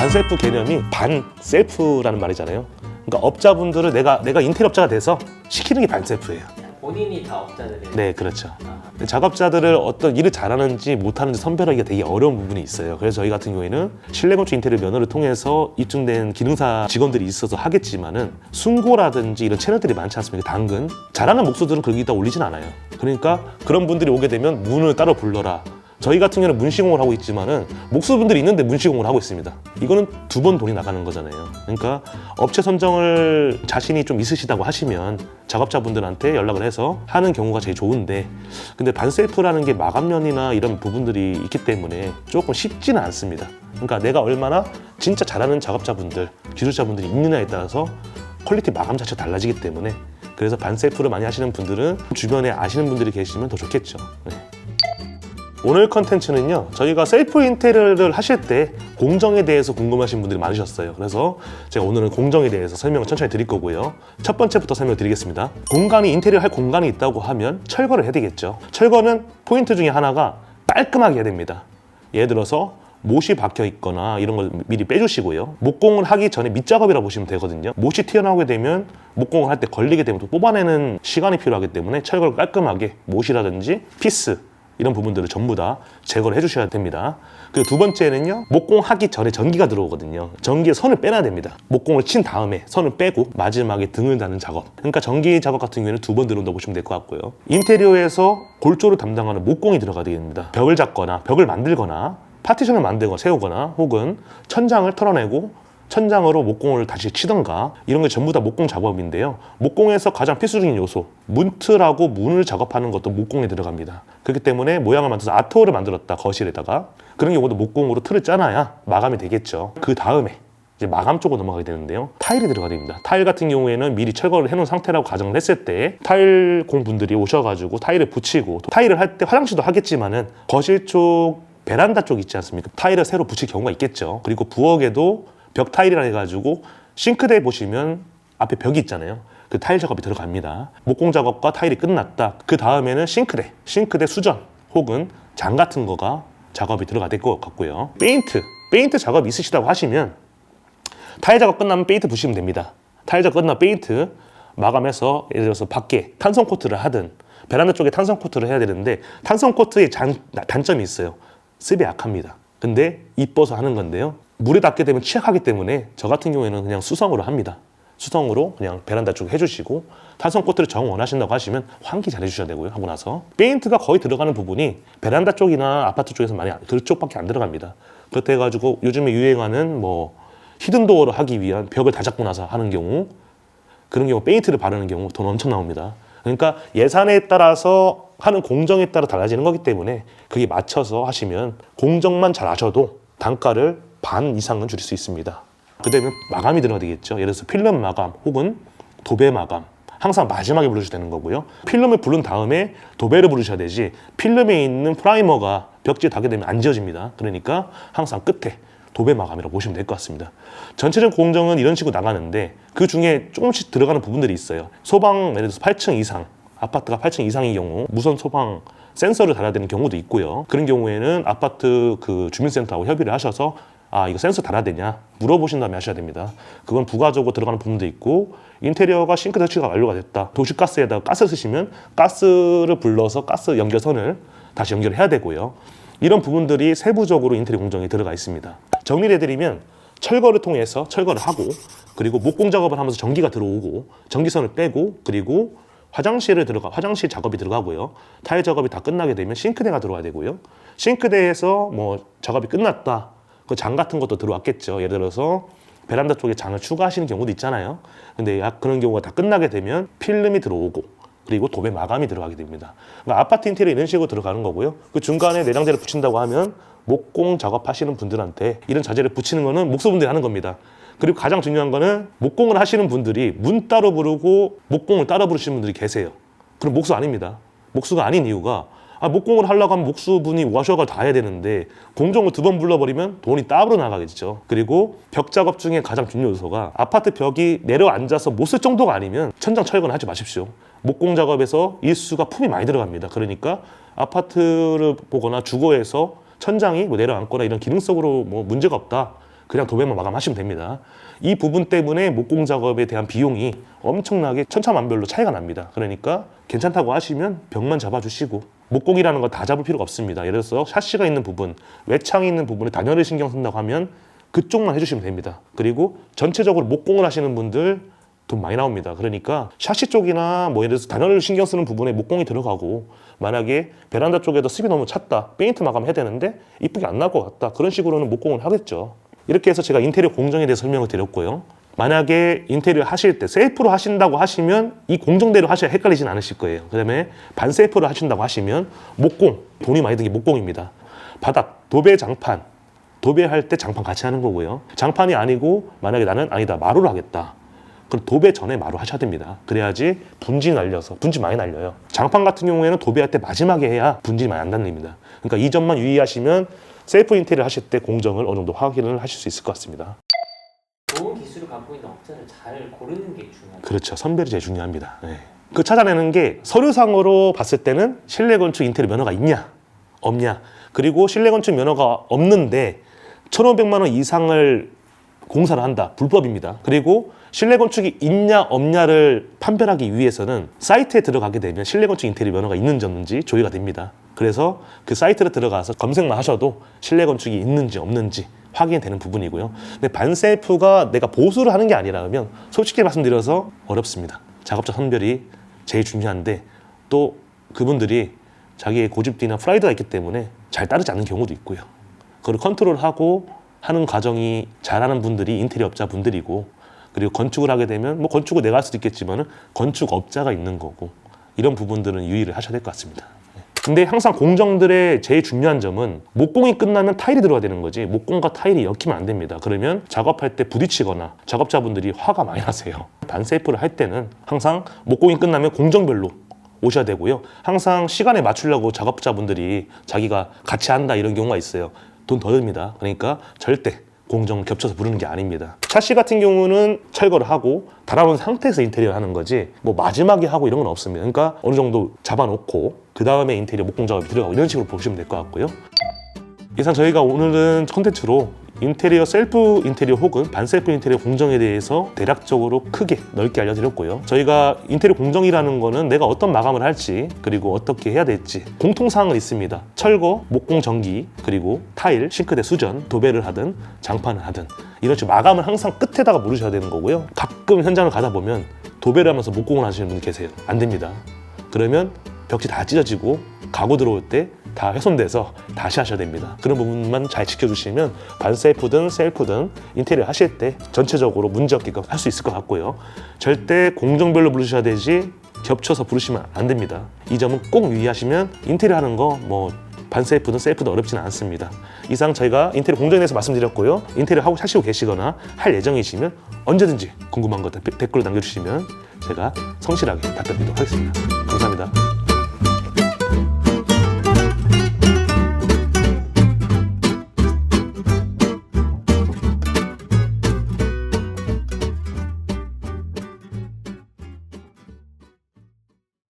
반셀프 개념이 반셀프라는 말이잖아요. 그러니까 업자분들을 내가 인테리어 업자가 돼서 시키는 게 반셀프예요. 본인이 다 업자들이에요? 네, 그렇죠. 작업자들을 어떤 일을 잘하는지 못하는지 선별하기가 되게 어려운 부분이 있어요. 그래서 저희 같은 경우에는 실내 건축 인테리어 면허를 통해서 입증된 기능사 직원들이 있어서 하겠지만은 순고라든지 이런 채널들이 많지 않습니까? 당근 잘하는 목수들은 거기다 올리진 않아요. 그러니까 그런 분들이 오게 되면 문을 따로 불러라. 저희 같은 경우는 문시공을 하고 있지만은 목수분들이 있는데 문시공을 하고 있습니다. 이거는 두 번 돈이 나가는 거잖아요. 그러니까 업체 선정을 자신이 좀 있으시다고 하시면 작업자분들한테 연락을 해서 하는 경우가 제일 좋은데, 근데 반셀프라는 게 마감면이나 이런 부분들이 있기 때문에 조금 쉽지는 않습니다. 그러니까 내가 얼마나 진짜 잘하는 작업자분들, 기술자분들이 있느냐에 따라서 퀄리티 마감 자체가 달라지기 때문에, 그래서 반셀프를 많이 하시는 분들은 주변에 아시는 분들이 계시면 더 좋겠죠. 네. 오늘 컨텐츠는요, 저희가 셀프 인테리어를 하실 때 공정에 대해서 궁금하신 분들이 많으셨어요. 그래서 제가 오늘은 공정에 대해서 설명을 천천히 드릴 거고요. 첫 번째부터 설명을 드리겠습니다. 공간이 인테리어 할 공간이 있다고 하면 철거를 해야 되겠죠. 철거는 포인트 중에 하나가 깔끔하게 해야 됩니다. 예를 들어서 못이 박혀 있거나 이런 걸 미리 빼주시고요. 목공을 하기 전에 밑작업이라고 보시면 되거든요. 못이 튀어나오게 되면 목공을 할 때 걸리게 되면 또 뽑아내는 시간이 필요하기 때문에 철거를 깔끔하게 못이라든지 피스 이런 부분들을 전부 다 제거를 해주셔야 됩니다. 그리고 두 번째는요, 목공하기 전에 전기가 들어오거든요. 전기에 선을 빼놔야 됩니다. 목공을 친 다음에 선을 빼고 마지막에 등을 다는 작업. 그러니까 전기 작업 같은 경우에는 두 번 들어온다고 보시면 될 것 같고요. 인테리어에서 골조를 담당하는 목공이 들어가야 됩니다. 벽을 잡거나 벽을 만들거나 파티션을 만들거나 세우거나 혹은 천장을 털어내고 천장으로 목공을 다시 치던가 이런 게 전부 다 목공 작업인데요. 목공에서 가장 필수적인 요소, 문틀하고 문을 작업하는 것도 목공에 들어갑니다. 그렇기 때문에 모양을 만들어서 아트홀을 만들었다, 거실에다가. 그런 경우도 목공으로 틀을 짜놔야 마감이 되겠죠. 그 다음에 이제 마감 쪽으로 넘어가게 되는데요. 타일이 들어가야 됩니다. 타일 같은 경우에는 미리 철거를 해놓은 상태라고 가정을 했을 때 타일 공분들이 오셔가지고 타일을 붙이고, 타일을 할 때 화장실도 하겠지만은 거실 쪽 베란다 쪽 있지 않습니까? 타일을 새로 붙일 경우가 있겠죠. 그리고 부엌에도 벽 타일이라 해가지고 싱크대에 보시면 앞에 벽이 있잖아요. 그 타일 작업이 들어갑니다. 목공 작업과 타일이 끝났다. 그 다음에는 싱크대 수전 혹은 장 같은 거가 작업이 들어가야 될 것 같고요. 페인트 작업이 있으시다고 하시면 타일 작업 끝나면 페인트 부시면 됩니다. 타일 작업 끝나면 페인트 마감해서 예를 들어서 밖에 탄성 코트를 하든 베란다 쪽에 탄성 코트를 해야 되는데, 탄성 코트의 단점이 있어요. 습이 약합니다. 근데 이뻐서 하는 건데요, 물에 닿게 되면 취약하기 때문에 저 같은 경우에는 그냥 수성으로 합니다. 수성으로 그냥 베란다 쪽에 해주시고, 탄성 코트를 정 원하신다고 하시면 환기 잘 해주셔야 되고요. 하고 나서 페인트가 거의 들어가는 부분이 베란다 쪽이나 아파트 쪽에서 많이 그쪽밖에 안 들어갑니다. 그렇다 해가지고 요즘에 유행하는 뭐 히든도어를 하기 위한 벽을 다 잡고 나서 하는 경우, 그런 경우 페인트를 바르는 경우 돈 엄청 나옵니다. 그러니까 예산에 따라서 하는 공정에 따라 달라지는 거기 때문에 그게 맞춰서 하시면 공정만 잘 하셔도 단가를 반 이상은 줄일 수 있습니다. 그 다음에 마감이 들어가야 되겠죠. 예를 들어서 필름 마감 혹은 도배 마감, 항상 마지막에 부르셔야 되는 거고요. 필름을 부른 다음에 도배를 부르셔야 되지, 필름에 있는 프라이머가 벽지에 닿게 되면 안 지워집니다. 그러니까 항상 끝에 도배 마감이라고 보시면 될 것 같습니다. 전체적 공정은 이런 식으로 나가는데 그 중에 조금씩 들어가는 부분들이 있어요. 소방, 예를 들어서 8층 이상, 아파트가 8층 이상의 경우 무선 소방 센서를 달아야 되는 경우도 있고요. 그런 경우에는 아파트 그 주민센터하고 협의를 하셔서 이거 센서 달아야 되냐 물어보신 다음에 하셔야 됩니다. 그건 부가적으로 들어가는 부분도 있고, 인테리어가 싱크 설치가 완료가 됐다, 도시가스에다가 가스 쓰시면 가스를 불러서 가스 연결선을 다시 연결해야 되고요. 이런 부분들이 세부적으로 인테리어 공정에 들어가 있습니다. 정리를 해드리면 철거를 통해서 철거를 하고, 그리고 목공 작업을 하면서 전기가 들어오고 전기선을 빼고, 그리고 화장실 작업이 들어가고요. 타일 작업이 다 끝나게 되면 싱크대가 들어와야 되고요. 싱크대에서 뭐 작업이 끝났다, 그 장 같은 것도 들어왔겠죠. 예를 들어서 베란다 쪽에 장을 추가하시는 경우도 있잖아요. 근데 그런 경우가 다 끝나게 되면 필름이 들어오고, 그리고 도배 마감이 들어가게 됩니다. 그러니까 아파트 인테리어 이런 식으로 들어가는 거고요. 그 중간에 내장재를 붙인다고 하면 목공 작업하시는 분들한테 이런 자재를 붙이는 거는 목수분들이 하는 겁니다. 그리고 가장 중요한 거는 목공을 하시는 분들이 문 따로 부르고 목공을 따로 부르시는 분들이 계세요. 그럼 목수 아닙니다. 목수가 아닌 이유가, 목공을 하려고 하면 목수분이 와셔가 다 해야 되는데 공정을 두 번 불러버리면 돈이 따로 나가겠죠. 그리고 벽 작업 중에 가장 중요한 요소가, 아파트 벽이 내려앉아서 못 쓸 정도가 아니면 천장 철거는 하지 마십시오. 목공 작업에서 일수가 품이 많이 들어갑니다. 그러니까 아파트를 보거나 주거에서 천장이 뭐 내려앉거나 이런 기능적으로 뭐 문제가 없다, 그냥 도배만 마감하시면 됩니다. 이 부분 때문에 목공 작업에 대한 비용이 엄청나게 천차만별로 차이가 납니다. 그러니까 괜찮다고 하시면 벽만 잡아주시고 목공이라는 거 다 잡을 필요가 없습니다. 예를 들어서 샤시가 있는 부분, 외창이 있는 부분에 단열을 신경 쓴다고 하면 그쪽만 해주시면 됩니다. 그리고 전체적으로 목공을 하시는 분들 돈 많이 나옵니다. 그러니까 샤시 쪽이나 뭐 예를 들어서 단열을 신경 쓰는 부분에 목공이 들어가고 만약에 베란다 쪽에도 습이 너무 찼다, 페인트 마감해야 되는데 이쁘게 안 나올 것 같다, 그런 식으로는 목공을 하겠죠. 이렇게 해서 제가 인테리어 공정에 대해서 설명을 드렸고요. 만약에 인테리어 하실 때 셀프로 하신다고 하시면 이 공정대로 하셔야 헷갈리진 않으실 거예요. 그 다음에 반셀프로 하신다고 하시면 목공, 돈이 많이 드는 게 목공입니다. 바닥, 도배 장판, 도배할 때 장판 같이 하는 거고요. 장판이 아니고 만약에 나는 아니다, 마루를 하겠다, 그럼 도배 전에 마루 하셔야 됩니다. 그래야지 분진이 날려서, 분진 많이 날려요. 장판 같은 경우에는 도배할 때 마지막에 해야 분진이 많이 안 날립니다. 그러니까 이 점만 유의하시면 셀프 인테리어 하실 때 공정을 어느 정도 확인을 하실 수 있을 것 같습니다. 좋은 기술을 갖고 있는 업자를 잘 고르는 게 중요하죠. 그렇죠. 선별이 제일 중요합니다. 네. 그 찾아내는 게 서류상으로 봤을 때는 실내 건축 인테리어 면허가 있냐 없냐, 그리고 실내 건축 면허가 없는데 1,500만 원 이상을 공사를 한다, 불법입니다. 그리고 실내 건축이 있냐 없냐를 판별하기 위해서는 사이트에 들어가게 되면 실내 건축 인테리어 면허가 있는지 없는지 조회가 됩니다. 그래서 그 사이트로 들어가서 검색만 하셔도 실내 건축이 있는지 없는지 확인이 되는 부분이고요. 근데 반셀프가 내가 보수를 하는 게 아니라면 솔직히 말씀드려서 어렵습니다. 작업자 선별이 제일 중요한데 또 그분들이 자기의 고집이나 프라이드가 있기 때문에 잘 따르지 않는 경우도 있고요. 그걸 컨트롤하고 하는 과정이 잘하는 분들이 인테리어 업자 분들이고, 그리고 건축을 하게 되면 뭐 건축을 내가 할 수도 있겠지만은 건축업자가 있는 거고, 이런 부분들은 유의를 하셔야 될 것 같습니다. 근데 항상 공정들의 제일 중요한 점은 목공이 끝나면 타일이 들어야 되는 거지, 목공과 타일이 엮이면 안 됩니다. 그러면 작업할 때 부딪히거나 작업자분들이 화가 많이 나세요. 반셀프를 할 때는 항상 목공이 끝나면 공정별로 오셔야 되고요. 항상 시간에 맞추려고 작업자분들이 자기가 같이 한다 이런 경우가 있어요. 돈 더 듭니다. 그러니까 절대 공정 겹쳐서 부르는 게 아닙니다. 샤시 같은 경우는 철거를 하고 달아놓은 상태에서 인테리어 하는 거지 뭐 마지막에 하고 이런 건 없습니다. 그러니까 어느 정도 잡아놓고 그 다음에 인테리어 목공 작업이 들어가고 이런 식으로 보시면 될 것 같고요. 이상 저희가 오늘은 콘텐츠로 인테리어 셀프 인테리어 혹은 반셀프 인테리어 공정에 대해서 대략적으로 크게 넓게 알려드렸고요. 저희가 인테리어 공정이라는 거는 내가 어떤 마감을 할지 그리고 어떻게 해야 될지 공통사항은 있습니다. 철거, 목공 전기, 그리고 타일, 싱크대 수전, 도배를 하든 장판을 하든 이런 식으로 마감을 항상 끝에다가 물으셔야 되는 거고요. 가끔 현장을 가다 보면 도배를 하면서 목공을 하시는 분이 계세요. 안 됩니다. 그러면 벽지 다 찢어지고 가구 들어올 때 다 훼손돼서 다시 하셔야 됩니다. 그런 부분만 잘 지켜주시면 반셀프든 셀프든 인테리어 하실 때 전체적으로 문제없게끔 할 수 있을 것 같고요. 절대 공정별로 부르셔야 되지 겹쳐서 부르시면 안 됩니다. 이 점은 꼭 유의하시면 인테리어 하는 거 뭐 반셀프든 셀프든 어렵지는 않습니다. 이상 저희가 인테리어 공정에 대해서 말씀드렸고요. 인테리어 하고 사시고 계시거나 할 예정이시면 언제든지 궁금한 것들 댓글로 남겨주시면 제가 성실하게 답변드리도록 하겠습니다. 감사합니다.